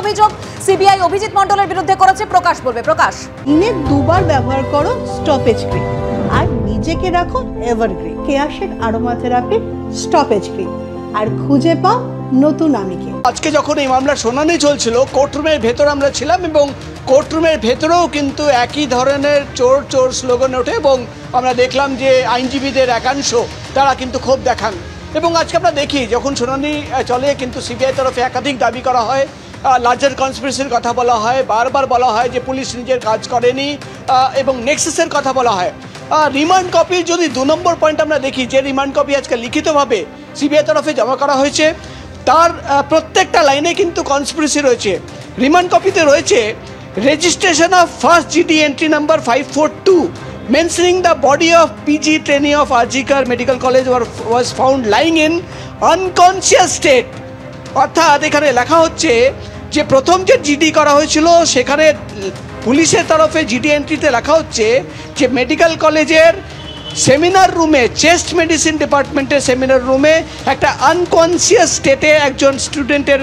অভিযোগ সিবিআই অভিজিৎ মণ্ডলের বিরুদ্ধে করেছে। প্রকাশ বলবে। প্রকাশ, দিনে দুবার ব্যবহার করো স্টপেজ ক্রিম আর নিজেকে রাখো এভারগ্রিন। কেয়াশের আরোমা থেরাপি স্টপেজ ক্রিম আর খুঁজে পাও নতুন আমিকে। আজকে যখন এই মামলার শুনানি চলছিল, কোর্টরুমের ভেতর আমরা ছিলাম এবং কোর্টরুমের ভেতরেও কিন্তু একই ধরনের চোর চোর স্লোগান ওঠে এবং আমরা দেখলাম যে আইনজীবীদের একাংশ তারা কিন্তু ক্ষোভ দেখান। এবং আজকে আমরা দেখি যখন শুনানি চলে কিন্তু সিবিআই তরফে একাধিক দাবি করা হয়, লার্জার কনস্পিরেসির কথা বলা হয়, বারবার বলা হয় যে পুলিশ নিজের কাজ করেনি এবং নেক্সাসের কথা বলা হয়। রিমান্ড কপির যদি 2 নম্বর পয়েন্ট আমরা দেখি, যে রিমান্ড কপি আজকে লিখিতভাবে সিবিআই তরফে জমা করা হয়েছে তার প্রত্যেকটা লাইনে কিন্তু কনস্পিরেসি রয়েছে। রিমান্ড কপিতে রয়েছে registration of first GD entry number 542 mentioning the body of PG trainee of Arjikar Medical College was found lying in unconscious state। অর্থাৎ এখানে লেখা হচ্ছে যে প্রথম যে জিডি করা হয়েছিল সেখানে পুলিশের তরফে জিডি এন্ট্রিতে লেখা হচ্ছে যে মেডিকেল কলেজের সেমিনার রুমে, চেস্ট মেডিসিন ডিপার্টমেন্টের সেমিনার রুমে একটা আনকনসিয়াস স্টেটে একজন স্টুডেন্টের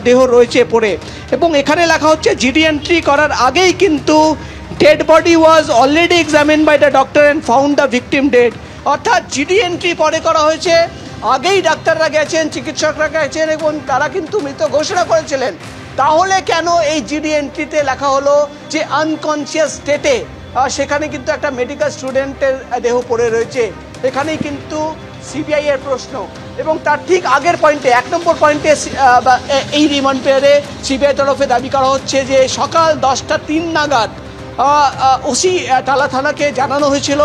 দেহ রয়েছে পড়ে। এবং এখানে লেখা হচ্ছে জিডি এন্ট্রি করার আগেই কিন্তু dead body was already examine by the doctor and found the victim dead. অর্থাৎ জিডি এন্ট্রি পরে করা হয়েছে, আগেই ডাক্তাররা গেছেন, চিকিৎসকরা গেছেন এবং তারা কিন্তু মৃত ঘোষণা করেছিলেন। তাহলে কেন এই জিডি এন্ট্রিতে লেখা হলো যে আনকনসিয়াস স্টেটে? সেখানে কিন্তু একটা মেডিকেল স্টুডেন্টের দেহ পড়ে রয়েছে। এখানেই কিন্তু সিবিআই এর প্রশ্ন। এবং তার ঠিক আগের পয়েন্টে, 1 নম্বর পয়েন্টে এই রিমান্ড পেয়ারে সিবিআই তরফে দাবি করা হচ্ছে যে সকাল 10:03 নাগাদ ওসি টালা থানাকে জানানো হয়েছিল,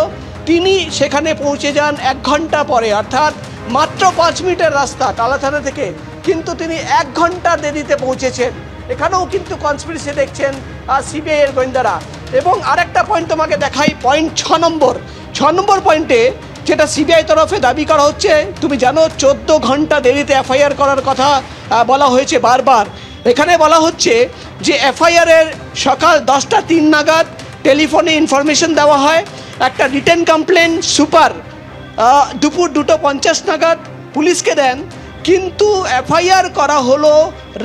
তিনি সেখানে পৌঁছে যান 1 ঘন্টা পরে, অর্থাৎ মাত্র 5 মিনিটের রাস্তা টালা থানা থেকে, কিন্তু তিনি 1 ঘন্টা দেরিতে পৌঁছেছেন। এখানেও কিন্তু কনস্পিরেসি দেখছেন সিবিআই এর গোয়েন্দারা। এবং আরেকটা পয়েন্ট তোমাকে দেখাই, পয়েন্ট 6 নম্বর পয়েন্টে যেটা সিবিআই তরফে দাবি করা হচ্ছে, তুমি জানো 14 ঘন্টা দেরিতে এফআইআর করার কথা বলা হয়েছে বারবার। এখানে বলা হচ্ছে যে এফআইআরের সকাল 10:03 নাগাদ টেলিফোনে ইনফরমেশন দেওয়া হয়, একটা রিটেন কমপ্লেন সুপার দুপুর 2:50 নাগাদ পুলিশকে দেন, কিন্তু এফআইআর করা হলো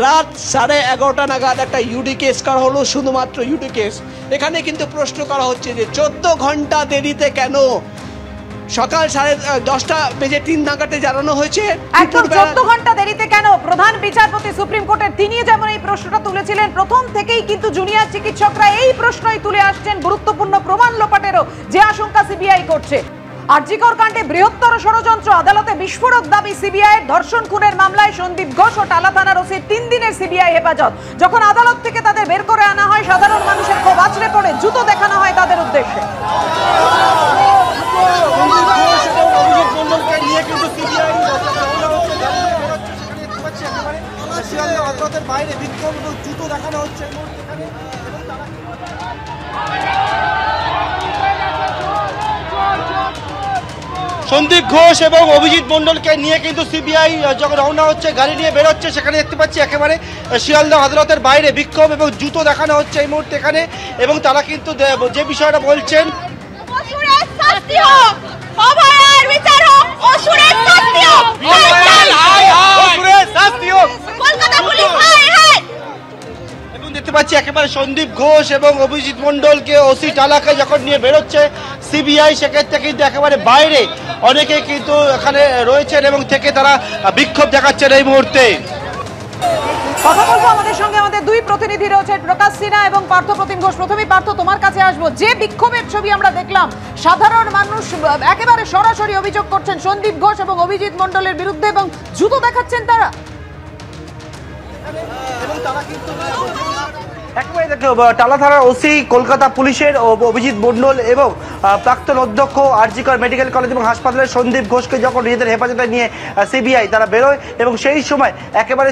রাত 11:30 নাগাদ, একটা ইউডি কেস করা হলো, শুধুমাত্র ইউডি কেস। এখানে কিন্তু প্রশ্ন করা হচ্ছে যে 14 ঘন্টা দেরিতে কেন? সকাল 10:03 নাগাদে জানানো হয়েছে, একদম 14 ঘন্টা দেরিতে কেন? প্রধান বিচারপতি সুপ্রিম কোর্টের তিনি যেমন এই প্রশ্নটা তুলেছিলেন, প্রথম থেকেই কিন্তু জুনিয়র চিকিৎসকরা এই প্রশ্নই তুলে আসছেন। গুরুত্বপূর্ণ প্রমাণ লোপাটেরও যে আশঙ্কা সিবিআই করছে। আরজিকর কাণ্ডে বৃহত্তর ষড়যন্ত্র, আদালতে বিস্ফোরক দাবি সিবিআই। ধর্ষণ খুনের মামলায় সন্দীপ ঘোষ ও টালা থানার ওসির 3 দিনের সিবিআই হেফাজত। যখন আদালত থেকে তাদের বের করে আনা হয়, সাধারণ মানুষের ক্ষোভ আছড়ে পড়ে, জুতো দেখানো হয় তাদের উদ্দেশ্যে। সন্দীপ ঘোষ এবং অভিজিৎ মণ্ডলকে নিয়ে কিন্তু সিবিআই যখন রওনা হচ্ছে, গাড়ি নিয়ে বেরোচ্ছে, সেখানে দেখতে পাচ্ছি একেবারে শিয়ালদহ আদালতের বাইরে বিক্ষোভ এবং জুতো দেখানো হচ্ছে এই মুহূর্তে এখানে। এবং তারা কিন্তু যে বিষয়টা বলছেন, দেখতে পাচ্ছি একেবারে সন্দীপ ঘোষ এবং অভিজিৎ মণ্ডলকে ওসি টালাকে যখন নিয়ে বেরোচ্ছে সিবিআই, সেক্ষেত্রে কিন্তু একেবারে বাইরে অনেকে কিন্তু এখানে রয়েছেন এবং থেকে তারা বিক্ষোভ দেখাচ্ছেন এই মুহূর্তে। কথা বলবো আমাদের সঙ্গে, আমাদের দুই প্রতিনিধি রয়েছেন, প্রকাশ সিনহা এবং পার্থ প্রতিম ঘোষ। প্রথমেই পার্থ, তোমার কাছে আসবো। যে বিক্ষোভের ছবি আমরা দেখলাম, সাধারণ মানুষ একেবারে সরাসরি অভিযোগ করছেন সন্দীপ ঘোষ এবং অভিজিৎ মণ্ডলের বিরুদ্ধে এবং জুতো দেখাচ্ছেন তারা। এবং তারা কিন্তু একেবারে দেখো টালা থানার ওসি, কলকাতা পুলিশের অভিজিৎ মণ্ডল এবং প্রাক্তন অধ্যক্ষ আরজিকর মেডিকেল কলেজ এবং হাসপাতালের সন্দীপ ঘোষকে যখন নিজেদের হেফাজতে নিয়ে সিবিআই তারা বেরোয়, এবং সেই সময় একেবারে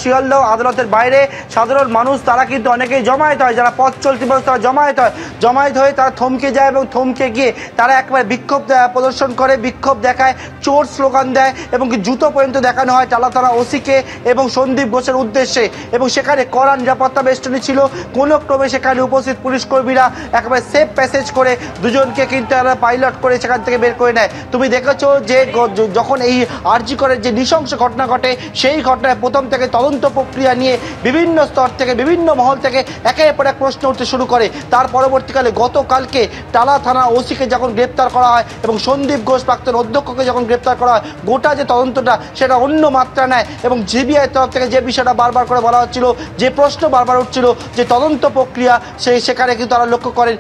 শিয়ালদহ আদালতের বাইরে সাধারণ মানুষ তারা কিন্তু অনেকেই জমায়েত হয়, যারা পথ চলতি মানুষ তারা জমায়েত হয়ে তারা থমকে যায় এবং থমকে গিয়ে তারা একেবারে বিক্ষোভ প্রদর্শন করে, বিক্ষোভ দেখায়, চোর স্লোগান দেয় এবং জুতো পর্যন্ত দেখানো হয় টালা থানা ওসিকে এবং সন্দীপ ঘোষের উদ্দেশ্যে। এবং সেখানে কড়া নিরাপত্তা বেষ্টনী ছিল, কোনো ক্রমে সেখানে উপস্থিত পুলিশ কর্মীরা একেবারে সেফ প্যাসেজ করে দুজনকে কিন্তু তারা পাইলট করে সেখান থেকে বের করে নেয়। তুমি দেখেছো যে যখন এই আরজি করের যে নৃশংস ঘটনা ঘটে সেই ঘটনায় প্রথম থেকে তদন্ত প্রক্রিয়া নিয়ে বিভিন্ন স্তর থেকে বিভিন্ন মহল থেকে একের পর এক প্রশ্ন উঠতে শুরু করে। তার পরবর্তীকালে গতকালকে টালা থানা ওসিকে যখন গ্রেপ্তার করা হয় এবং সন্দীপ ঘোষ প্রাক্তন অধ্যক্ষকে যখন গ্রেপ্তার করা হয়, গোটা যে তদন্তটা সেটা অন্য মাত্রা নেয় এবং জিবিআই তরফ থেকে যে বিষয়টা বারবার করে বলা হচ্ছিল, যে প্রশ্ন বারবার উঠছিল যে তদন্ত প্রক্রিয়া সেখানে কিন্তু তারা লক্ষ্য করেন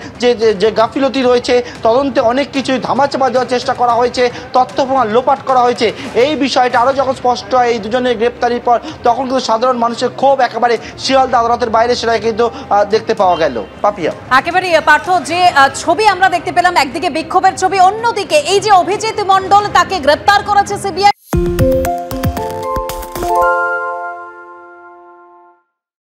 যে গাফিলতি রয়েছে, তদন্তে অনেক কিছুই ধামাচাপা দেওয়ার চেষ্টা করা হয়েছে, তথ্য প্রমাণ লোপাট করা হয়েছে। এই বিষয়টা আরও যখন স্পষ্ট হয় এই দুজনের গ্রেপ্তারির পর, তখন কিন্তু সাধারণ মানুষের ক্ষোভ একেবারে শিয়ালদা আদালতের বাইরে সেটা কিন্তু দেখতে পাওয়া গেল। পাপিয়া, একেবারে পার্থ, যে ছবি আমরা দেখতে পেলাম, একদিকে বিক্ষোভের ছবি, অন্যদিকে এই যে অভিজিৎ মণ্ডল তাকে গ্রেপ্তার করেছে সিবিআই।